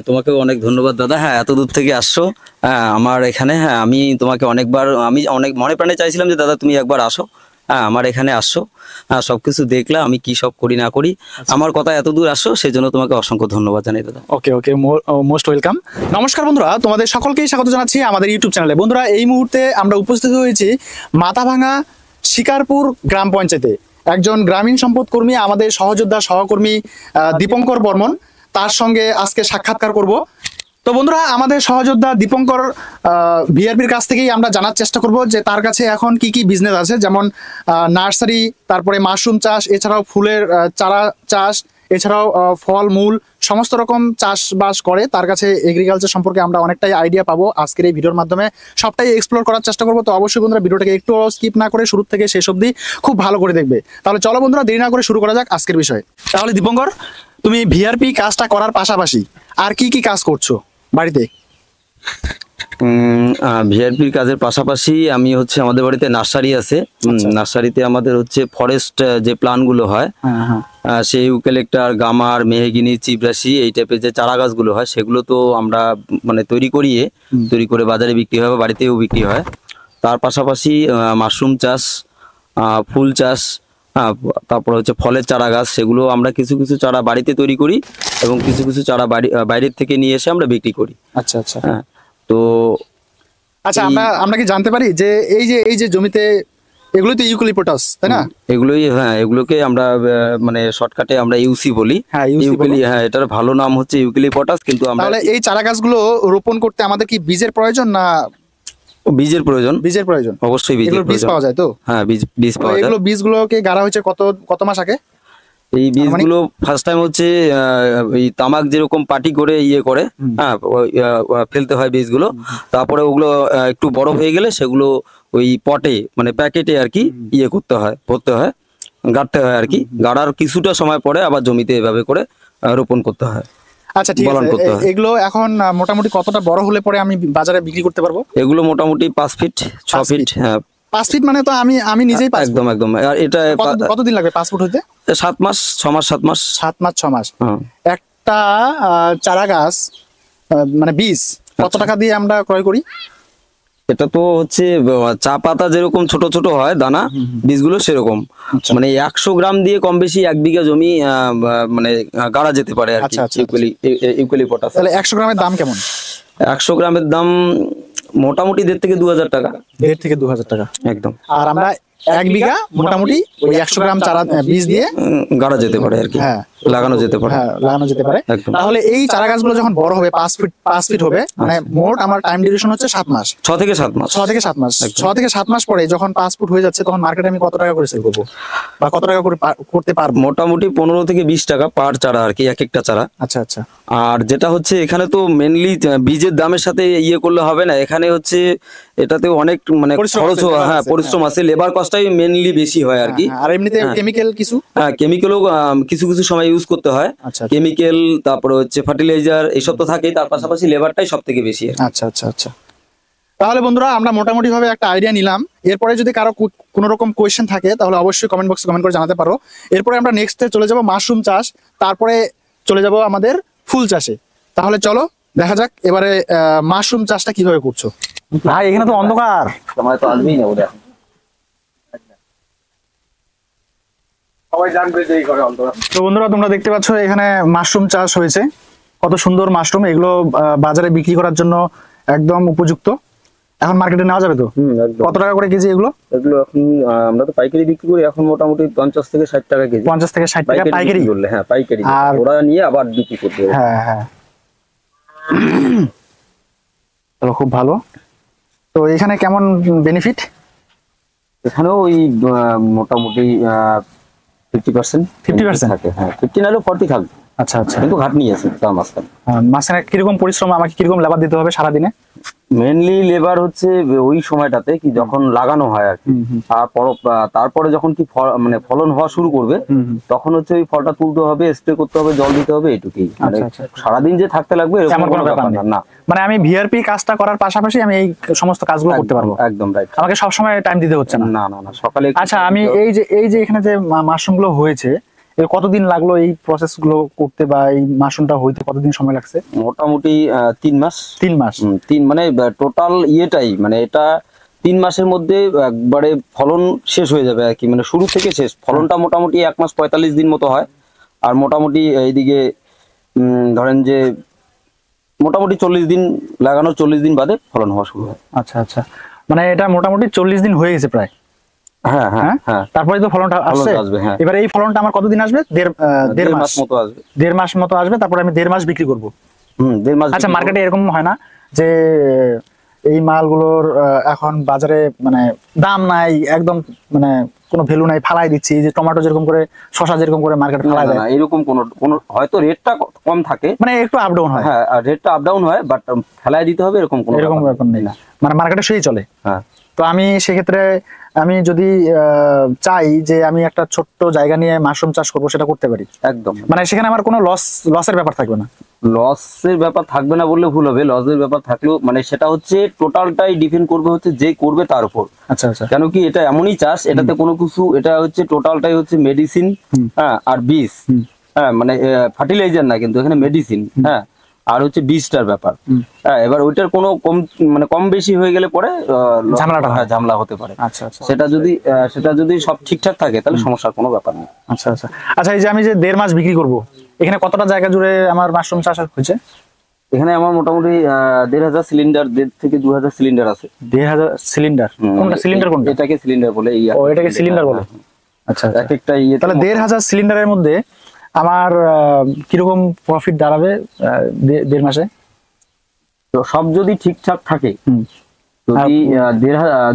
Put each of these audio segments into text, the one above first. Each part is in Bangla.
তোমাকেও অনেক ধন্যবাদ দাদা। হ্যাঁ, এত দূর থেকে আসছো আমার এখানে। হ্যাঁ, আমি তোমাকে আমি অনেক মনে প্রাণে চাইছিলাম যে দাদা তুমি একবার আসো। হ্যাঁ, আমার এখানে আসছো, সবকিছু দেখলা আমি কি সব করি না করি। আমার কথা এত দূর আসছো, সেই জন্য তোমাকে অসংখ্য ধন্যবাদ জানাই দাদা। ওকে ওকে, মোস্ট ওয়েলকাম। নমস্কার বন্ধুরা, তোমাদের সকলকেই স্বাগত জানাচ্ছি আমাদের ইউটিউব চ্যানেলে। বন্ধুরা, এই মুহূর্তে আমরা উপস্থিত হয়েছি মাথাভাঙা শিকারপুর গ্রাম পঞ্চায়েতে। একজন গ্রামীণ সম্পদ কর্মী, আমাদের সহযোদ্ধা সহকর্মী দীপঙ্কর বর্মন, তার সঙ্গে আজকে সাক্ষাৎকার করব। তো বন্ধুরা, আমাদের সহযোদ্ধা দীপঙ্কর ভিআরপির কাছ থেকেই আমরা জানার চেষ্টা করব যে তার কাছে এখন কি কি বিজনেস আছে, যেমন নার্সারি, তারপরে মাশরুম চাষ, এছাড়াও ফুলের চারা চাষ, এছাড়াও ফল মূল সমস্ত রকম চাষবাস করে। তার কাছে এগ্রিকালচার সম্পর্কে আমরা অনেকটাই আইডিয়া পাবো আজকের এই ভিডিওর মাধ্যমে, সবটাই এক্সপ্লোর করার চেষ্টা করবো। তো অবশ্যই বন্ধুরা, ভিডিওটাকে একটু স্কিপ না করে শুরু থেকে শেষ অবধি খুব ভালো করে দেখবে। তাহলে চলো বন্ধুরা, দেরি না করে শুরু করা যাক আজকের বিষয়। তাহলে দীপঙ্কর, তুমি ভিআরপি কাজটা করার পাশাপাশি আর কি কি কাজ করছো বাড়িতে? ভিআরপির কাজের পাশাপাশি আমি হচ্ছে আমাদের বাড়িতে নার্সারি আছে। নার্সারিতে আমাদের হচ্ছে ফরেস্ট যে প্লান্টগুলো হয়, সেই ইউক্যালিপটাস, গামার, মেহগিনি, চিবরাসি, এই টাইপের যে চারা গাছগুলো হয়, সেগুলো তো আমরা মানে তৈরি করে বাজারে বিক্রি হয় বা বাড়িতেও বিক্রি হয়। তার পাশাপাশি মাশরুম চাষ, ফুল চাষ, তারপর হচ্ছে ফলের চারা গাছ, সেগুলো আমরা কিছু কিছু চারা বাড়িতে তৈরি করি এবং কিছু কিছু চারা বাইরের থেকে নিয়ে এসে আমরা বিক্রি করি। আচ্ছা আচ্ছা। হ্যাঁ, তো আচ্ছা, আমরা কি জানতে পারি যে এই যে জমিতে এগুলোই তো ইউক্যালিপটাস, তাই না? এগুলোকে আমরা মানে শর্টকাটে আমরা ইউসি বলি। হ্যাঁ, হ্যাঁ, এটার ভালো নাম হচ্ছে ইউক্যালিপটাস। কিন্তু আমরা তাহলে এই চারা গাছগুলো রোপণ করতে আমাদের কি বীজের প্রয়োজন না? বীজের প্রয়োজন। অবশ্যই বীজ পাওয়া যায় তো? হ্যাঁ, বীজ পাওয়া যায়। এগুলো বীজগুলোকে গাড়া হয়েছে কত মাস আগে? এই বীজগুলো ফার্স্ট টাইম হচ্ছে এই তামাক যেরকম পাটি করে করে, হ্যাঁ, ফেলতে হয় বীজগুলো। তারপরে ওগুলো একটু বড় হয়ে গেলে সেগুলো ওই পটে মানে প্যাকেটে আর কি ভরতে হয়, গাড়তে হয় আর কি। গাড়ার কিছুটা সময় পরে আবার জমিতে এভাবে করে রোপণ করতে হয়। আচ্ছা, ঠিক আছে। এগুলো এখন মোটামুটি কতটা বড় হলে পরে আমি বাজারে বিক্রি করতে পারবো? এগুলো মোটামুটি 5 ফিট 6 ফিট। হ্যাঁ, 5 ফিট মানে তো আমি নিজেই একদম। আর এটা কতদিন লাগবে 5 ফুট হইতে? 7 মাস 6 মাস 7 মাস 7 মাস 6 মাস। একটা চারা গাছ মানে বীজ কত টাকা দিয়ে আমরা ক্রয় করি? এটা তো হচ্ছে চা পাতা যেরকম ছোট ছোট হয় দানা, বীজগুলো সেরকম। মানে 100 গ্রাম দিয়ে কম বেশি 1 বিঘা জমি মানে গাড়া যেতে পারে আর কি ইউক্যালিপটাস। তাহলে 100 গ্রামের দাম কেমন? 100 গ্রামের দাম মোটামুটি 1.5 থেকে 2,000 টাকা। 1.5 থেকে 2,000 টাকা একদম। আর আমরা 1 বিঘা মোটামুটি ওই 100 গ্রাম চারা বীজ দিয়ে গাড়া যেতে পারে আর কি। হ্যাঁ, লাগানো যেতে পারে। হ্যাঁ, লাগানো যেতে পারে। তাহলে এই চারা গাছগুলো যখন বড় হবে 5 ফিট হবে, মানে মোট আমার টাইম ডিউরেশন হচ্ছে 7 মাস। 6 থেকে 7 মাস। 6 থেকে 7 মাস। 6 থেকে 7 মাস পরে যখন 5 ফুট হয়ে যাচ্ছে, তখন মার্কেটে আমি কত টাকা করে সেল করব বা কত টাকা করে করতে পারবো? মোটামুটি 15 থেকে 20 টাকা পার চারা আর কি, এক একটা চারা। আচ্ছা আচ্ছা। আর যেটা হচ্ছে এখানে তো মেনলি বীজের দামের সাথে করলে হবে না। এখানে হচ্ছে এটাতে অনেক মানে খরচ, হ্যাঁ, পরিশ্রম আছে। লেবার কস্টটাই মেনলি বেশি হয় আর কি। আর এমনিতে কেমিক্যাল কিছু, হ্যাঁ, কেমিক্যালও কিছু কিছু সময় ইউজ করতে হয়। কেমিক্যাল, তারপরে হচ্ছে ফার্টিলাইজার, এইসব তো থাকেই। তার পাশাপাশি লেবারটাই সব থেকে বেশি। আচ্ছা আচ্ছা আচ্ছা। তাহলে বন্ধুরা, আমরা মোটামুটি ভাবে একটা আইডিয়া নিলাম। এরপরে যদি কারো কোনো রকম কোয়েশ্চেন থাকে তাহলে অবশ্যই কমেন্ট বক্সে কমেন্ট করে জানাতে পারো। এরপরে আমরা নেক্সটে চলে যাব মাশরুম চাষ, তারপরে চলে যাব আমাদের ফুল চাষে। তাহলে চলো দেখা যাক এবারে মাশরুম চাষটা কিভাবে করছো। ভাই, এখানে তো অন্ধকার, সময় তো আসবেই না ওটা। তো বন্ধুরা, তোমরা দেখতে পাচ্ছ এখানে মাশরুম চাষ হয়েছে। কত সুন্দর মাশরুম! এগুলো বাজারে বিক্রি করার জন্য একদম উপযুক্ত। এখন মার্কেটে নেওয়া যাবে তো? কত টাকা করে কেজি এগুলো? এগুলো এখন আমরা তো পাইকারি বিক্রি করি, এখন মোটামুটি 50 থেকে 60 টাকা কেজি। 50 থেকে 60 টাকা পাইকারি বললে? হ্যাঁ, পাইকারি। আর ওরা নিয়ে আবার বিক্রি করতে হবে। হ্যাঁ হ্যাঁ। তো খুব ভালো। তো এখানে কেমন বেনিফিট? এখানেও ওই মোটামুটি 50% থাকে। হ্যাঁ, 50 নাহলে 40 থাকবে। আচ্ছা আচ্ছা। কিন্তু খাটনি আছে তার মাঝখানে। মাঝখানে কিরকম পরিশ্রম, আমাকে কিরকম লেবার দিতে হবে সারাদিনে? মেনলি লেবার হচ্ছে ওই সময়টাতে কি যখন লাগানো হয় আর কি, তারপরে যখন কি মানে ফলন হওয়া শুরু করবে, তখন হচ্ছে ওই ফলটা তুলতে হবে, স্প্রে করতে হবে, জল দিতে হবে, এটুকুই। মানে সারাদিন যে থাকতে লাগবে এরকম কোনো ব্যাপার না। মানে আমি ভিআরপি কাজটা করার পাশাপাশি আমি এই সমস্ত কাজগুলো করতে পারবো? একদম রাইট। আমাকে সবসময় টাইম দিতে হচ্ছে না? না না না, সকালে। আচ্ছা, আমি এই যে এখানে যে মাশরুম গুলো হয়েছে, এর কতদিন লাগলো এই প্রসেস গুলো করতে, বা এই মাশরুমটা হইতে কতদিন সময় লাগছে? মোটামুটি 3 মাস। 3 মাস? মানে টোটাল ইয়েটাই মানে এটা 3 মাসের মধ্যে একবারে ফলন শেষ হয়ে যাবে আর কি, মানে শুরু থেকে শেষ। ফলনটা মোটামুটি 1 মাস 45 দিন মতো হয়। আর মোটামুটি এইদিকে ধরেন যে মোটামুটি 40 দিন লাগানো, 40 দিন বাদে ফলন হওয়া শুরু হয়। আচ্ছা আচ্ছা, মানে এটা মোটামুটি 40 দিন হয়ে গেছে প্রায়। হ্যাঁ হ্যাঁ হ্যাঁ, হ্যাঁ, তারপরে তো ফলনটা আসছে। আসবে। হ্যাঁ, এবার এই ফলনটা আমার কতদিন আসবে? দেড় মাস মাস মতো আসবে। 1.5 মাস মতো আসবে, তারপরে আমি 1.5 মাস বিক্রি করব। 1.5 মাস। আচ্ছা, মার্কেটে এরকম হয় না যে এই মালগুলোর এখন বাজারে মানে দাম নাই, একদম মানে কোনো ভ্যালু নাই, ফালাই দিচ্ছি, যে টমেটো যেরকম করে, শসা যেরকম করে মার্কেটে ফালাই দেয়, এরকম কোন হয়তো রেটটা কম থাকে, মানে একটু আপ ডাউন হয়। হ্যাঁ, রেটটা আপ ডাউন হয়, বাট ফেলায় দিতে হবে এরকম ব্যাপার নেই, মানে মার্কেটে সেই চলে। হ্যাঁ, তো আমি সেক্ষেত্রে আমি যদি চাই যে আমি একটা ছোট্ট জায়গা নিয়ে মাশরুম চাষ করব, সেটা করতে পারি একদম। মানে সেখানে আমার কোনো লসের ব্যাপার থাকবে না? লসের ব্যাপার থাকবে না বললে ভুল হবে, লসের ব্যাপার থাকলেও মানে সেটা হচ্ছে টোটালটাই ডিপেন্ড করবে হচ্ছে যে করবে তার উপর। আচ্ছা আচ্ছা, কেন কি এটা এমনই চাষ, এটাতে কোনো কিছু, এটা হচ্ছে টোটালটাই হচ্ছে মেডিসিন, হ্যাঁ, আর বীজ, হ্যাঁ, মানে ফার্টিলাইজার না, কিন্তু এখানে মেডিসিন, হ্যাঁ, আর হচ্ছে বীজটার ব্যাপার। হ্যাঁ, এবার ওইটার কোনো কম বেশি হয়ে গেলে পরে ঝামেলা হতে পারে। আচ্ছা আচ্ছা, সেটা যদি সব ঠিকঠাক থাকে তাহলে সমস্যার কোনো ব্যাপার নেই। আচ্ছা আচ্ছা আচ্ছা, এই যে আমি যে 1.5 মাস বিক্রি করব, এখানে কতটা জায়গা জুড়ে আমার মাশরুম চাষ হয়েছে? এখানে আমার মোটামুটি 1,500 সিলিন্ডার, 1,500 থেকে 2,000 সিলিন্ডার আছে। 1,500 সিলিন্ডার? কোনটা সিলিন্ডার কোনটা? এটাকে সিলিন্ডার বলে। ও, এটাকে সিলিন্ডার বলে। আচ্ছা, এক একটা ইয়ে। তাহলে 1,500 সিলিন্ডারের মধ্যে আমার কিরকম প্রফিট দাঁড়াবে 1.5 মাসে? তো সব যদি ঠিকঠাক থাকে, যদি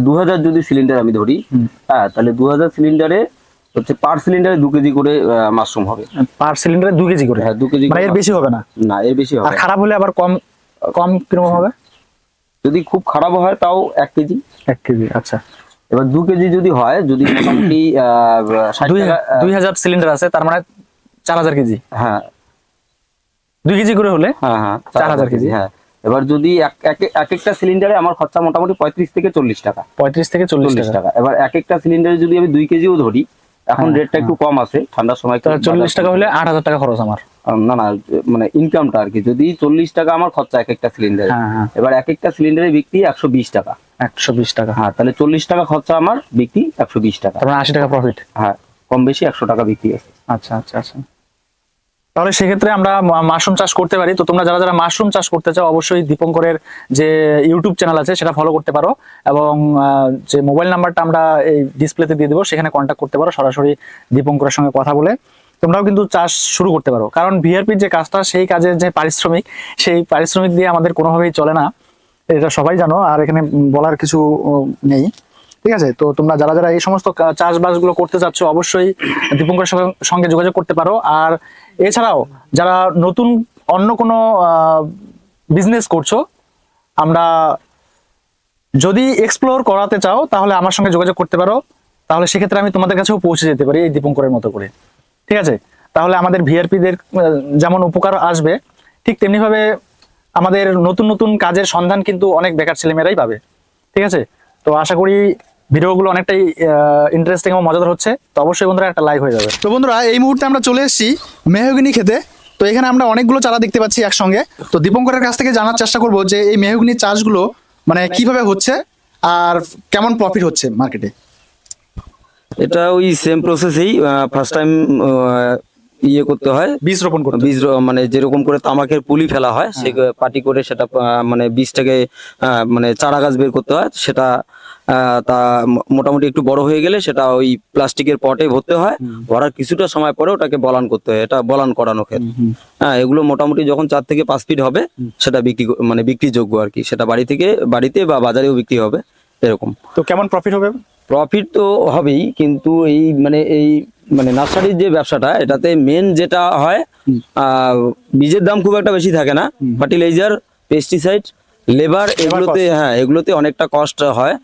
2,000 যদি সিলিন্ডার আমি ধরি, হ্যাঁ, তাহলে 2,000 সিলিন্ডারে হচ্ছে পার সিলিন্ডারে 2 কেজি করে মাশরুম হবে। পার সিলিন্ডারে 2 কেজি করে? হ্যাঁ, 2 কেজি, মানে এর বেশি হবে না? না, এর বেশি হবে। আর খারাপ হলে আবার কম কম কিরকম হবে? যদি খুব খারাপ হয় তাও 1 কেজি। 1 কেজি, আচ্ছা। এবার 2 কেজি যদি হয়, যদি মোটামুটি 2,000 সিলিন্ডার আছে, তার মানে 4,000 কেজি। হ্যাঁ, 2 কেজি করে হলে হ্যাঁ 4,000 কেজি। হ্যাঁ, এবার যদি এক একটা সিলিন্ডারে আমার খরচা মোটামুটি 35 থেকে 40 টাকা। 35 থেকে 40 টাকা। এবার এক একটা সিলিন্ডারে যদি আমি 2 কেজিও ধরি, এখন রেটটা একটু কম আছে, ঠান্ডার সময় 40 টাকা হলে 8,000 টাকা খরচ আমার। না, মানে ইনকামটা আর কি, যদি 40 টাকা আমার খরচা এক একটা সিলিন্ডারে, এবার এক একটা সিলিন্ডারে বিক্রি 120 টাকা। 120 টাকা, হ্যাঁ, তাহলে 40 টাকা খরচা আমার, বিক্রি 120 টাকা, তার মানে 80 টাকা প্রফিট। হ্যাঁ, কম বেশি 100 টাকা বিক্রি আছে। আচ্ছা আচ্ছা আচ্ছা, তাহলে সেক্ষেত্রে আমরা মাশরুম চাষ করতে পারি। তো তোমরা যারা মাশরুম চাষ করতে চাও, অবশ্যই দীপঙ্করের যে ইউটিউব চ্যানেল আছে সেটা ফলো করতে পারো, এবং যে মোবাইল নাম্বারটা আমরা এই ডিসপ্লেতে দিয়ে দেবো, সেখানে কন্ট্যাক্ট করতে পারো সরাসরি দীপঙ্করের সঙ্গে কথা বলে তোমরাও কিন্তু চাষ শুরু করতে পারো। কারণ ভিআরপির যে কাজটা, সেই কাজের যে পারিশ্রমিক, সেই পারিশ্রমিক দিয়ে আমাদের কোনোভাবেই চলে না, এটা সবাই জানো, আর এখানে বলার কিছু নেই। ঠিক আছে, তো তোমরা যারা যারা এই সমস্ত চাষবাসগুলো করতে চাচ্ছ, অবশ্যই দীপঙ্করের সঙ্গে যোগাযোগ করতে পারো। আর এছাড়াও যারা নতুন অন্য কোনো বিজনেস করছো, আমরা যদি এক্সপ্লোর করাতে চাও, তাহলে আমার সঙ্গে যোগাযোগ করতে পারো, তাহলে সেক্ষেত্রে আমি তোমাদের কাছেও পৌঁছে যেতে পারি এই দীপঙ্করের মতো করে। ঠিক আছে, তাহলে আমাদের ভিআরপিদের যেমন উপকার আসবে, ঠিক তেমনিভাবে আমাদের নতুন নতুন কাজের সন্ধান কিন্তু অনেক বেকার ছেলেমেয়েরাই পাবে। ঠিক আছে, তো আশা করি ভিডিওগুলো অনেকটাই ইন্টারেস্টিং এবং মজাদার হচ্ছে। তো অবশ্যই বন্ধুরা একটা লাইক হয়ে যাবে। তো বন্ধুরা, এই মুহূর্তে আমরা চলে এসেছি মেহগিনি খেতে। তো এখানে আমরা অনেকগুলো চারা দেখতে পাচ্ছি একসঙ্গে। তো দীপঙ্করের কাছ থেকে জানার চেষ্টা করব যে এই মেহগিনি চাষগুলো মানে কিভাবে হচ্ছে আর কেমন প্রফিট হচ্ছে মার্কেটে। এটা ওই সেম প্রসেসেই ফার্স্ট টাইম ইয়ে করতে হয়, বীজ রোপণ করতে। মানে যেরকম করে তামাকের পুলি ফেলা হয়, সে পাটি করে সেটা মানে বীজটাকে মানে চারা গাছ বের করতে হয়। সেটা তা মোটামুটি একটু বড় হয়ে গেলে সেটা ওই প্লাস্টিকের পটে ভরতে হয়, ভরার কিছুটা সময় পরে ওটাকে বলান করতে হয়, এটা বলান করানো ক্ষেত। হ্যাঁ, এগুলো মোটামুটি যখন 4 থেকে 5 ফিট হবে, সেটা মানে বিক্রিযোগ্য আর কি, সেটা বাড়িতে বা বাজারেও বিক্রি হবে এরকম। তো কেমন প্রফিট হবে? প্রফিট তো হবেই, কিন্তু এই মানে নার্সারির যে ব্যবসাটা, এটাতে মেন যেটা হয়, বীজের দাম খুব একটা বেশি থাকে না, ফার্টিলাইজার, পেস্টিসাইড, লেবার, এগুলোতে অনেকটা কষ্ট হয়।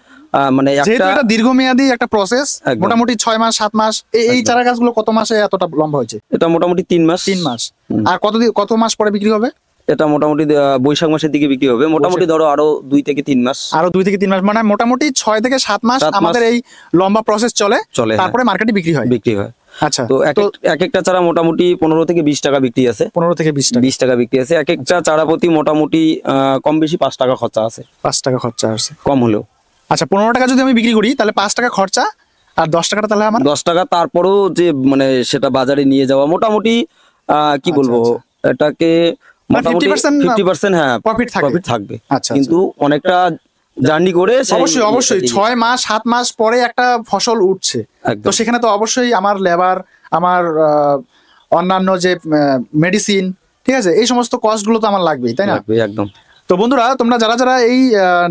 মানে একটা দীর্ঘমেয়াদী একটা প্রসেস, মোটামুটি 6 মাস 7 মাস। এই চারা গাছগুলো কত মাসে এতটা লম্বা হয়েছে? এটা মোটামুটি 3 মাস। 3 মাস। আর কত মাস পরে বিক্রি হবে? এটা মোটামুটি বৈশাখ মাসের দিকে বিক্রি হবে। মোটামুটি ধরো আরো 2 থেকে 3 মাস। আরো 2 থেকে 3 মাস, মানে মোটামুটি 6 থেকে 7 মাস আমাদের এই লম্বা প্রসেস চলে, তারপরে মার্কেটে বিক্রি হয়। আচ্ছা, তো এক একটা চারা মোটামুটি 15 থেকে 20 টাকা বিক্রি আছে। 15 থেকে 20 টাকা 20 টাকা বিক্রি আছে। এক একটা চারা প্রতি মোটামুটি কম বেশি 5 টাকা খরচা আছে, 5 টাকা খরচা আছে কম হলেও। আচ্ছা, 15 টাকা যদি আমি বিক্রি করি তাহলে 5 টাকা খরচা, আর 10 টাকাটা তাহলে আমার 10 টাকা। তারপরেও যে মানে সেটা বাজারে নিয়ে যাওয়া মোটামুটি কি বলবো, এটাকে মোটামুটি 50% হ্যাঁ প্রফিট প্রফিট থাকবে। আচ্ছা, কিন্তু অনেকটা জার্নি করে অবশ্যই অবশ্যই 6 মাস 7 মাস পরে একটা ফসল উঠছে, তো সেখানে তো অবশ্যই আমার লেবার, আমার অন্যান্য যে মেডিসিন, ঠিক আছে, এই সমস্ত কস্ট গুলো তো আমার লাগবেই, তাই না? একদম। তো বন্ধুরা, তোমরা যারা যারা এই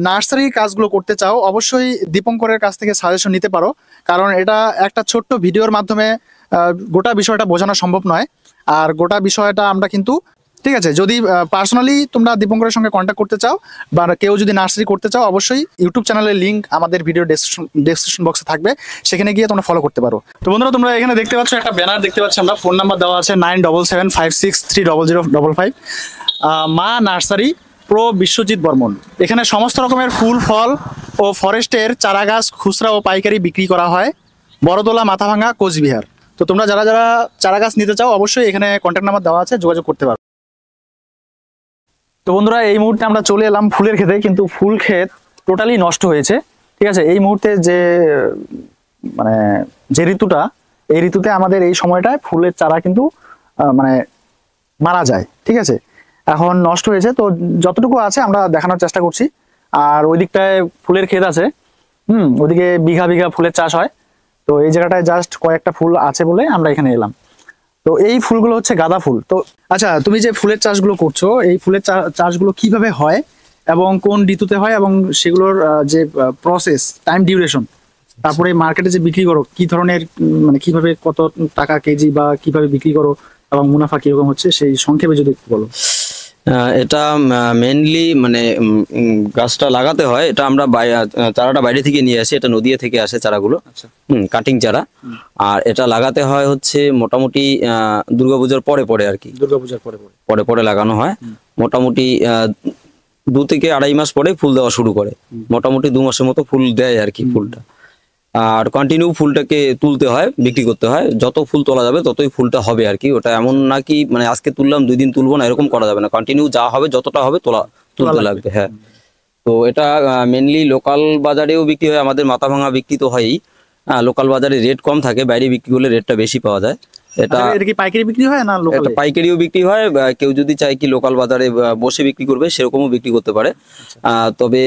নার্সারি কাজগুলো করতে চাও অবশ্যই দীপঙ্করের কাছ থেকে সাজেশন নিতে পারো, কারণ এটা একটা ছোট্ট ভিডিওর মাধ্যমে গোটা বিষয়টা বোঝানো সম্ভব নয়। আর গোটা বিষয়টা আমরা কিন্তু, ঠিক আছে, যদি পার্সোনালি তোমরা দীপঙ্করের সঙ্গে কন্ট্যাক্ট করতে চাও বা কেউ যদি নার্সারি করতে চাও, অবশ্যই ইউটিউব চ্যানেলের লিঙ্ক আমাদের ভিডিও ডেসক্রিপশন বক্সে থাকবে, সেখানে গিয়ে তোমরা ফলো করতে পারো। তো বন্ধুরা, তোমরা এখানে দেখতে পাচ্ছ একটা ব্যানার দেখতে পাচ্ছ, আমরা ফোন নাম্বার দেওয়া আছে 9775630055, মা নার্সারি, প্রো বিশ্বজিৎ বর্মন। এখানে সমস্ত রকমের ফুল, ফল ও ফরেস্টের চারাগাছ খুচরা ও পাইকারি বিক্রি করা হয়, বড়দোলা, মাথাভাঙা, কোচবিহার। তো তোমরা যারা যারা চারাগাছ নিতে চাও অবশ্যই এখানে কন্ট্যাক্ট নাম্বার দেওয়া আছে, যোগাযোগ করতে পারো। তো বন্ধুরা, এই মুহূর্তে আমরা চলে এলাম ফুলের ক্ষেতে, কিন্তু ফুল ক্ষেত টোটালি নষ্ট হয়েছে, ঠিক আছে। এই মুহূর্তে যে মানে যে ঋতুটা, এই ঋতুতে আমাদের এই সময়টায় ফুলের চারা কিন্তু মানে মারা যায়, ঠিক আছে। এখন নষ্ট হয়েছে, তো যতটুকু আছে আমরা দেখানোর চেষ্টা করছি। আর ওই দিকটায় ফুলের ক্ষেত আছে, ওদিকে বিঘা বিঘা ফুলের চাষ হয়। তো এই জায়গাটায় জাস্ট কয়েকটা ফুল আছে বলে আমরা এখানে এলাম। তো এই ফুলগুলো হচ্ছে গাঁদা ফুল। তো আচ্ছা, তুমি যে ফুলের চাষগুলো করছো, এই ফুলের চাষগুলো কিভাবে হয় এবং কোন ঋতুতে হয়, এবং সেগুলোর যে প্রসেস, টাইম ডিউরেশন, তারপরে মার্কেটে যে বিক্রি করো কি ধরনের, মানে কিভাবে, কত টাকা কেজি বা কিভাবে বিক্রি করো এবং মুনাফা কিরকম হচ্ছে, সেই সংক্ষেপে যদি একটু বলো। এটা মেনলি মানে গাছটা লাগাতে হয়, এটা আমরা চারাটা বাইরে থেকে নিয়ে আসি, এটা নদিয়া থেকে আসে চারাগুলো, কাটিং চারা। আর এটা লাগাতে হয় হচ্ছে মোটামুটি দুর্গাপূজার পরে পরে আর কি, দুর্গাপূজার পরে পরে পরে লাগানো হয়। মোটামুটি 2 থেকে 2.5 মাস পরে ফুল দেওয়া শুরু করে, মোটামুটি 2 মাসের মতো ফুল দেয় আর কি ফুলটা। আর কন্টিনিউ ফুলটাকে তুলতে হয়, বিক্রি করতে হয়, যত ফুল তোলা যাবে ততই ফুলটা হবে আর কি। ওটা এমন না কি মানে আজকে তুললাম 2 দিন তুলবো না, এরকম করা যাবে না, কন্টিনিউ যা হবে যতটা হবে তুলতে লাগবে। হ্যাঁ, তো এটা মেনলি লোকাল বাজারেও বিক্রি হয়, আমাদের মাথাভাঙা বিক্রি তো হয়ই। লোকাল বাজারে রেট কম থাকে, বাইরে বিক্রি করলে রেটটা বেশি পাওয়া যায়। এটা কি পাইকারি বিক্রি হয় না লোকাল? এটা পাইকারিও বিক্রি হয়, কেউ যদি চায় কি লোকাল বাজারে বসে বিক্রি করবে সেরকমও বিক্রি করতে পারে। তবে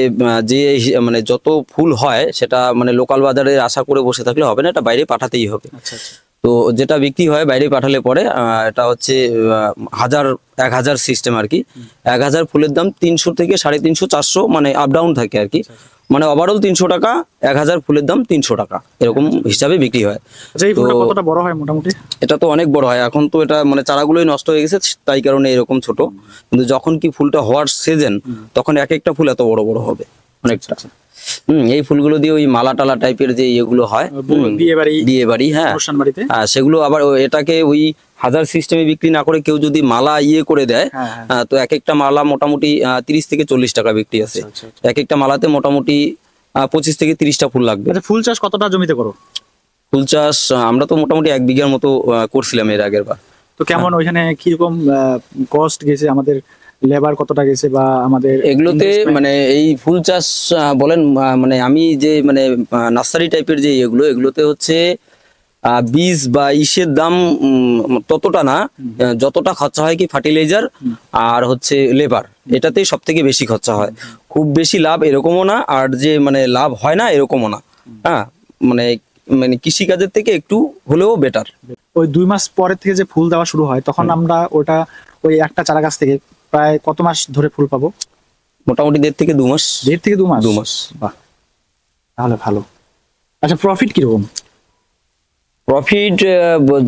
যে মানে যত ফুল হয় সেটা মানে লোকাল বাজারে আশা করে বসে থাকলে হবে না, এটা বাইরে পাঠাতেই হবে। তো যেটা বিক্রি হয় বাইরে পাঠালে পরে এটা হচ্ছে 1000 সিস্টেম আর কি। 1000 ফুলের দাম 300 থেকে 350 400 মানে আপ ডাউন থাকে আর কি। মানে ওভারঅল 300 টাকা, 1000 ফুলের দাম 300 টাকা, এরকম হিসাবে বিক্রি হয়। এই ফুলটা কতটা বড় হয় মোটামুটি? এটা তো অনেক বড় হয়, এখন তো এটা মানে চারাগুলোই নষ্ট হয়ে গেছে তাই কারণে এরকম ছোট, কিন্তু যখন কি ফুলটা হওয়ার সিজন তখন এক একটা ফুল এত বড় বড় হবে অনেকটা। এই ফুলগুলো দিয়ে ওই মালা টালা টাইপের যে ইয়েগুলো হয় বিয়ে বাড়ি, হ্যাঁ সেগুলো আবার এটাকে ওই 1000 সিস্টেমে বিক্রি না করে কেউ যদি মালা করে দেয়, তো এক একটা মালা মোটামুটি 30 থেকে 40 টাকা বিক্রি আছে। এক একটা মালাতে মোটামুটি 25 থেকে 30টা ফুল লাগবে। ফুল চাষ কতটা জমিতে করো? ফুল চাষ আমরা তো মোটামুটি 1 বিঘার মতো করছিলাম এর আগের বার। তো কেমন ওইখানে কিরকম কস্ট গেছে, আমাদের লেবার কতটা গেছে, বা আমাদের এগুলোতে মানে এই ফুল চাষ বলেন, মানে আমি যে মানে নার্সারি টাইপের যে এগুলোতে হচ্ছে বীজ বা ইসের দাম ততটা না, যতটা খরচা হয় কি ফার্টিলাইজার আর হচ্ছে লেবার, এটাতেই সব থেকে বেশি খরচা হয়। খুব বেশি লাভ এরকমও না, আর যে মানে লাভ হয় না এরকমও না। হ্যাঁ, মানে মানে কৃষিকাজের থেকে একটু হলেও বেটার। ওই 2 মাস পরের থেকে যে ফুল দেওয়া শুরু হয় তখন আমরা ওটা ওই একটা চারা গাছ থেকে প্রায় কত মাস ধরে ফুল পাবো? মোটামুটি 1.5 থেকে 2 মাস। 1.5 থেকে 2 মাস? 2 মাস। বাহ, তাহলে ভালো। আচ্ছা, প্রফিট কিরকম? প্রফিট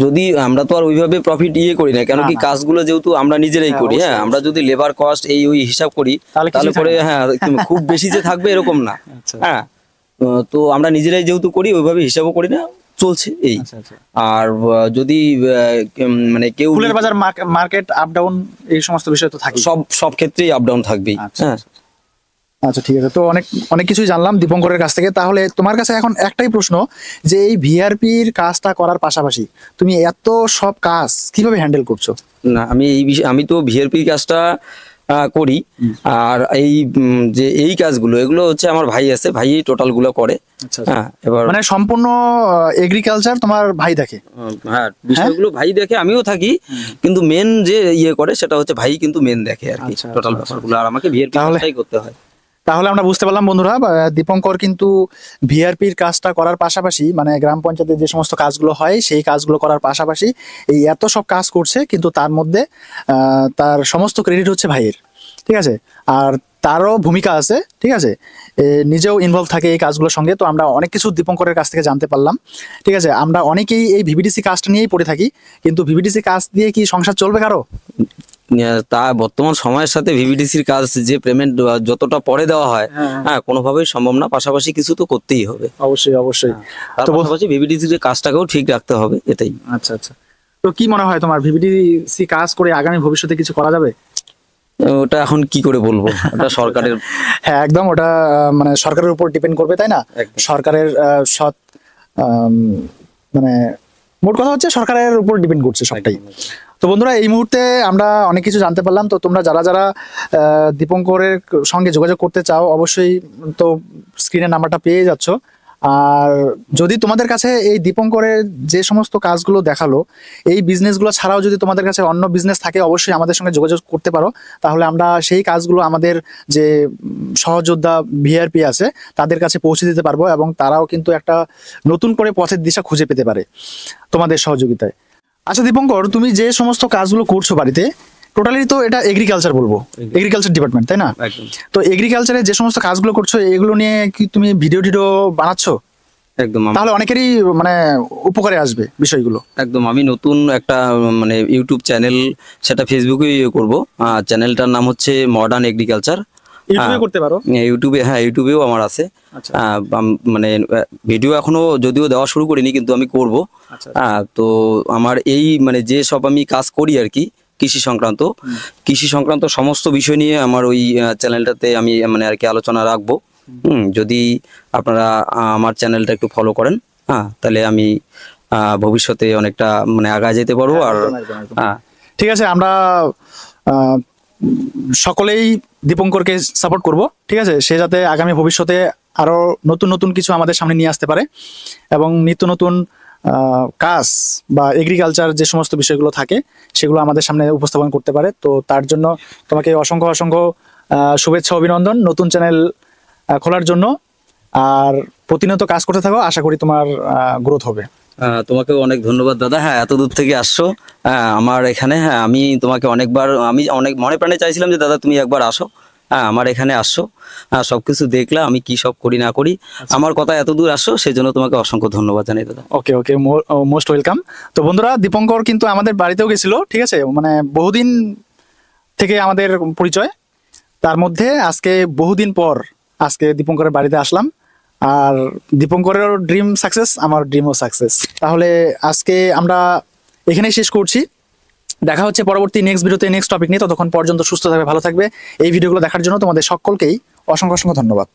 যদি আমরা তো আর ওইভাবে প্রফিট করি না, কেন কি কাজগুলো যেহেতু আমরা নিজেরাই করি। হ্যাঁ, আমরা যদি লেবার কস্ট ওই হিসাব করি তাহলে পরে হ্যাঁ খুব বেশি যে থাকবে এরকম না। হ্যাঁ, তো আমরা নিজেরাই যেহেতু করি ওইভাবে হিসাবও করি না, চলছে এই। আর যদি মানে কেউ ফুলের বাজার মার্কেট আপ ডাউন এই সমস্ত বিষয় তো থাকে, সব ক্ষেত্রেই আপ ডাউন থাকবেই। হ্যাঁ, আচ্ছা ঠিক আছে, তো অনেক অনেক কিছুই জানলাম দীপঙ্করের কাছ থেকে। তাহলে তোমার কাছে এখন একটাই প্রশ্ন, যে এই ভিআরপির কাজটা করার পাশাপাশি তুমি এত সব কাজ কিভাবে হ্যান্ডেল করছো? না, আমি এই বিষয়ে আমি তো ভিআরপি কাজটা করি। আর এই যে এই কাজগুলো এগুলো হচ্ছে আমার ভাই আছে, ভাই টোটাল গুলো করে। আচ্ছা, হ্যাঁ, এবার মানে সম্পূর্ণ এগ্রিকালচার তোমার ভাই দেখে? হ্যাঁ, বিষয়গুলো ভাই দেখে, আমিও থাকি, কিন্তু মেন যে ইয়ে করে সেটা হচ্ছে ভাই কিন্তু মেন দেখে আর কি, আচ্ছা, টোটাল আচ্ছা, ব্যাপারগুলো। আর আমাকে ভিআরপি তাহলে- কাজটাই করতে হয়। তাহলে আমরা বুঝতে পারলাম বন্ধুরা, দীপঙ্কর কিন্তু ভিআরপির কাজটা করার পাশাপাশি, মানে গ্রাম পঞ্চায়েতের যে সমস্ত কাজগুলো হয় সেই কাজগুলো করার পাশাপাশি এই এত সব কাজ করছে, কিন্তু তার মধ্যে তার সমস্ত ক্রেডিট হচ্ছে ভাইয়ের, ঠিক আছে? আর তারও ভূমিকা আছে, ঠিক আছে? নিজেও ইনভলভ থাকে এই কাজগুলোর সঙ্গে। তো আমরা অনেক কিছু দীপঙ্করের কাছ থেকে জানতে পারলাম, ঠিক আছে? আমরা অনেকেই এই ভিভিডিসি কাজটা নিয়েই পড়ে থাকি, কিন্তু ভিভিডিসি কাজ দিয়ে কি সংসার চলবে কারো? তা বর্তমান সময়ের সাথে ভিভিডিসির কাজ যে পেমেন্ট যতটা পরে দেওয়া হয়, হ্যাঁ, কোনোভাবেই সম্ভব না। পাশাপাশি কিছু তো করতেই হবে। অবশ্যই অবশ্যই। তার তো পাশাপাশি ভিভিডিসির কাজটাকেও ঠিক রাখতে হবে, এটাই। আচ্ছা আচ্ছা, তো কি মনে হয় তোমার, ভিভিডিসি কাজ করে আগামী ভবিষ্যতে কিছু করা যাবে? ওটা এখন কি করে বলবো, ওটা সরকারের। হ্যাঁ একদম, ওটা মানে সরকারের উপর ডিপেন্ড করবে, তাই না? একদম। সরকারের সৎ আম, মানে মোট কথা হচ্ছে সরকারের উপর ডিপেন্ড করছে সবটাই। তো বন্ধুরা, এই মুহূর্তে আমরা অনেক কিছু জানতে পারলাম। তো তোমরা যারা যারা দীপঙ্করের সঙ্গে যোগাযোগ করতে চাও, অবশ্যই তো স্ক্রিনের নাম্বারটা পেয়ে যাচ্ছ। আর যদি তোমাদের কাছে এই দীপঙ্করের যে সমস্ত কাজগুলো দেখালো, এই বিজনেসগুলো ছাড়াও যদি তোমাদের কাছে অন্য বিজনেস থাকে, অবশ্যই আমাদের সঙ্গে যোগাযোগ করতে পারো। তাহলে আমরা সেই কাজগুলো আমাদের যে সহযোদ্ধা ভিআরপি আছে তাদের কাছে পৌঁছে দিতে পারবো, এবং তারাও কিন্তু একটা নতুন করে পথের দিশা খুঁজে পেতে পারে তোমাদের সহযোগিতায়। আচ্ছা দীপঙ্কর, তুমি যে সমস্ত কাজগুলো করছো বাড়িতে, টোটালি তো এটা এগ্রিকালচার বলবো, এগ্রিকালচার ডিপার্টমেন্ট, তাই না? একদম, তো এগ্রিকালচারে যে সমস্ত কাজগুলো করছো, এগুলো নিয়ে কি তুমি ভিডিও টিডিও বানাচ্ছো? একদম। তাহলে অনেকেরই মানে উপকারে আসবে বিষয়গুলো। একদম, আমি নতুন একটা মানে ইউটিউব চ্যানেল, সেটা ফেসবুকে করব। চ্যানেলটার নাম হচ্ছে মডার্ন এগ্রিকালচার। ইউটিউবে করতে পারো? ইউটিউবে, হ্যাঁ, ইউটিউবেও আমার আছে। আচ্ছা। মানে ভিডিও এখনো যদিও দেওয়া শুরু করিনি, কিন্তু আমি করব। আচ্ছা। তো আমার এই মানে যে সব আমি কাজ করি আর কি, কৃষি সংক্রান্ত সমস্ত বিষয় নিয়ে আমার ওই চ্যানেলটাতে আমি মানে আর কি আলোচনা রাখবো। যদি আপনারা আমার চ্যানেলটা একটু ফলো করেন, তাহলে আমি ভবিষ্যতে অনেকটা মানে আগায় যেতে পারবো। আর একদম, একদম, একদম। ঠিক আছে, আমরা আহ, সকলেই দীপঙ্করকে সাপোর্ট করব, ঠিক আছে? সে যাতে আগামী ভবিষ্যতে আরো নতুন নতুন কিছু আমাদের সামনে নিয়ে আসতে পারে, এবং নিত্য নতুন কাজ বা এগ্রিকালচার যে সমস্ত বিষয়গুলো থাকে সেগুলো আমাদের সামনে উপস্থাপন করতে পারে। তো তার জন্য তোমাকে অসংখ্য অসংখ্য শুভেচ্ছা, অভিনন্দন নতুন চ্যানেল খোলার জন্য। আর প্রতিনিয়ত কাজ করতে থাকো, আশা করি তোমার গ্রোথ হবে। তোমাকেও অনেক ধন্যবাদ দাদা। হ্যাঁ, এত দূর থেকে আসছো আমার এখানে। হ্যাঁ, আমি তোমাকে অনেকবার, আমি অনেক মনে প্রাণে চাইছিলাম যে দাদা তুমি একবার আসো। হ্যাঁ, আমার এখানে আসছো, সবকিছু দেখলাম আমি কি সব করি না করি। আমার কথা এত দূর আসছো, সেই জন্য তোমাকে অসংখ্য ধন্যবাদ জানাই দাদা। ওকে ওকে, মোস্ট ওয়েলকাম। তো বন্ধুরা, দীপঙ্কর কিন্তু আমাদের বাড়িতেও গেছিল, ঠিক আছে? মানে বহুদিন থেকে আমাদের পরিচয়, তার মধ্যে আজকে বহুদিন পর আজকে দীপঙ্করের বাড়িতে আসলাম। আর দীপঙ্করের ড্রিম সাকসেস, আমার ড্রিমও সাকসেস। তাহলে আজকে আমরা এখানেই শেষ করছি। দেখা হচ্ছে পরবর্তী নেক্সট ভিডিওতে, নেক্সট টপিক নিয়ে। ততক্ষণ পর্যন্ত সুস্থ থাকবে, ভালো থাকবে। এই ভিডিওগুলো দেখার জন্য তোমাদের সকলকেই অসংখ্য অসংখ্য ধন্যবাদ।